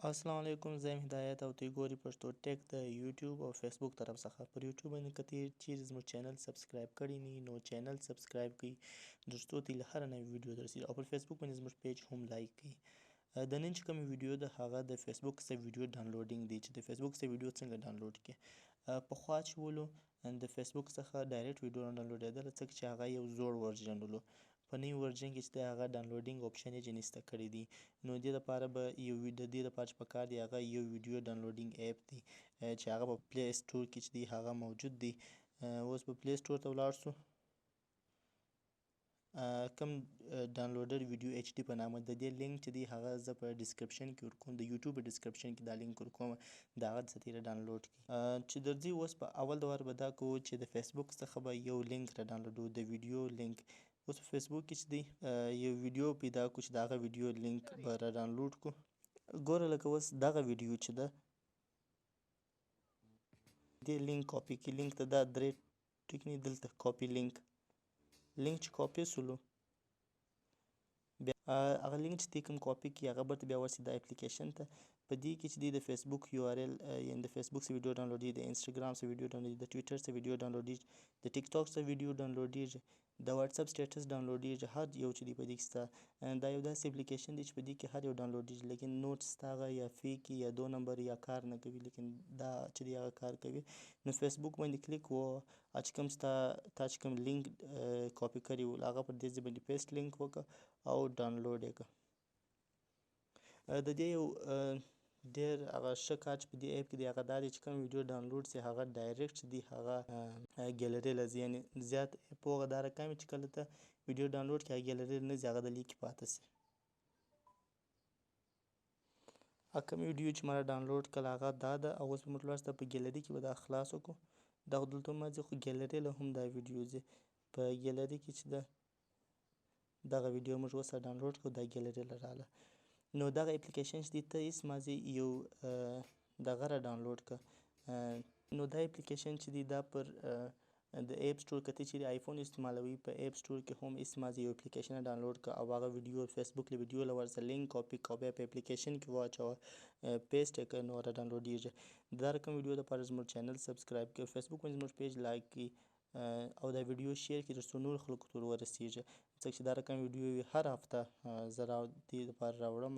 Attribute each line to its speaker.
Speaker 1: السلام علیکم، زه یم هدایت او تاسو ګورئ پښتو ټیک د یوټوب او فیسبوک طرف څخه. پر یوټوب باندې که چیرې زموږ چینل سبسکرائب کړی نه وي نو چینل سبسکرائب کړئ ترڅو ته له هره نوې ویډیو دررسیږي، او پر فیسبوک باندې زموږ پیج هم لایک کړئ. د نن چې کومه ویډیو ده هغه د فیسبوک څخه ویډیو ډاونلوډینګ دی چې د فیسبوک څخه ویډیو څنګه ډاونلوډ کړي. پخوا چې ولو د فیسبوک څخه ډایرکټ ویډیو ډاونلوډېدله ځکه چې هغه یو زوړ ورژن ولو. په نوي ورژن کې چې دی هغه ډاونلوډینګ اپشن یې جنسته کړی دی، نو دې دپاره به د دې دپاره چې پکار دی هغه یو ویډیو ډاونلوډینګ ایپ دی چې هغه په پلی سټور کې چې دی هغه موجود دی. اوس به پلی سټور ته ولاړ سو. کوم ډاونلوډر ویډیو ایچ ډي په نامه د دې لینک چې دی هغه زه په ډسکرپشن کې ورکوم، د یوټوب په ډسکرپشن کې دا لینک ورکوم، د هغه څخه یې ډاونلوډ کړئ. چې درځي اوس په اول د وار به دا کوو چې د فیسبوک څخه به یو لینک را ډاونلوډوو، د ویډیو لینک. اوس په فیسبوک کې چې دی یو ویډیو پیدا کړو چې د هغه ویډیو لینک به را ډاونلوډ کړو. ګوره لکه اوس دغه ویډیو چې ده دې لینک کاپي کړي، لینک ته دا درې ټکي نه دلته کاپي لینک چې کاپي سولو بیا هغه لینک چې دی کوم کاپي کړي هغه بیرته بیا ورسي دا اپلیکیشن ته. په دې کې چې دی د فیسبوک یو آر ایل یعنې د فیسبوک څخه ویډیو ډاونلوډېږي، د انسټګرام څخه ویډیو ډاونلوډېږي، د ټویټر څخه ویډیو ډاونلوډېږي، د ټیک ټاک څخه ویډیو ډاونلوډېږي، د واتساپ سټیټس ډاونلوډېږي. هر یو چې دی په دې کې ستا دا یو داسې اپلیکیشن دی چې په دې کې هر یو ډاونلوډېږي، لیکن نوټس ستا هغه یا فیک یا 2 نمبر یا کار نه کوي، لیکن دا چې دی هغه کار کوي. نو فیسبوک باندې کلیک ووهه، چې کوم تا چې کوم لینک کاپي کړی و هغه پر دې ځای باندې پیسټ لینک وکړه او ډاونلوډ یې کړه. د دې یو ډېر هغه ښه کار چې په دې ایپ کې دی هغه دا دی چې کوم ویډیو ډاونلوډ سي هغه ډایرکټ چې دی هغه ګیلرۍ له ځي، یعنې زیات ایپ هغه دا رقم وي چې کله ته ویډیو ډاونلوډ کړې هغه ګیلرۍ نه ځي، هغه د لیک پاته سي. کوم ویډیو چې ما ډاونلوډ کړل هغه دا ده، او اوس به موږ ولاړ سو په ګیلرۍ کې به دا خلاص وکړو. دا خو دلته هم ځي خو ګیلرۍ له هم دا ویډیو ځي. په ګیلرۍ کې چې ده دغه ویډیو موږ اوس ډاونلوډ کړو، دا ګیلرۍ له راغله. نو دغه اپلیکیشن چې دی ته هېڅ مه ځې، یو دغه را ډاونلوډ کړه. نو دا اپلیکیشن چې دی دا پر د ایپ سټور که ته چیرې آیفون استعمالوي په ایپ سټور کې هم هېڅ مه ځې، یو اپلیکیشن ډاونلوډ کړه او هغه ویډیو فیسبوک له ویډیو له ورسه لینک کاپي کړه او بیا په اپلیکیشن کې واچوه، پیسټ یې کړه، نو را ډاونلوډېږي. دا رقم ویډیو دپاره زموږ چینل سبسکرائب کړئ، فیسبوک باندې زموږ پیج لایک کړئ او دا ویډیو شیر کړئ ترڅو نورو خلکو ته ور ورسیږي، ځکه چې دا رقم ویډیوې هره هفته زه دې دپاره راوړم.